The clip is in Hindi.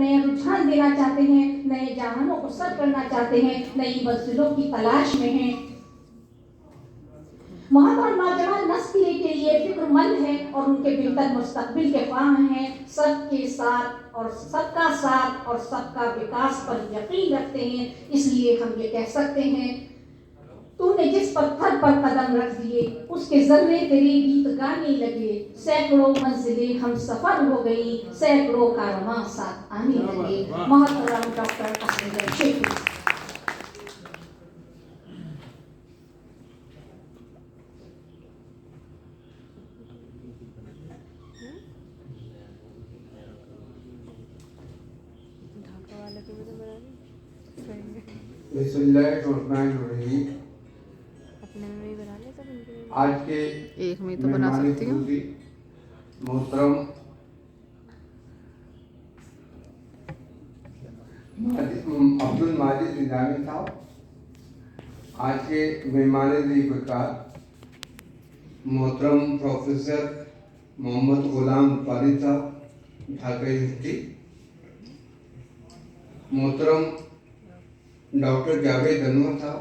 नया रुझान देना चाहते हैं, नए जहानों को सर करना चाहते हैं, नई मंजिलों की तलाश में हैं। महात्मा नौजवान नस्ल के लिए फिक्रमंद है और उनके बेहतर मुस्तकबिल के ख्वाह हैं। सबके साथ और सबका साथ और सबका विकास पर यकीन रखते हैं। इसलिए हम ये कह सकते हैं, तूने जिस पत्थर पर कदम रख दिए उसके जर्रे तेरे गीत गाने लगे। सैकड़ों मंजिलें हम सफर हो गई, सैकड़ों कारवां साथ आने लगे। मोहतरम डॉक्टर असलम शेख। आज के एक में तो बना सकती हूँ। मोहतरम अब्दुल माजिद निजामी साहब, आज के मेहमान ज़िफ़्फ़ार मोहतरम प्रोफेसर मोहम्मद गुलाम फारिद साहब, ढाका यूनिवर्सिटी, मोहतरम डॉक्टर जावेद अनवर साहब,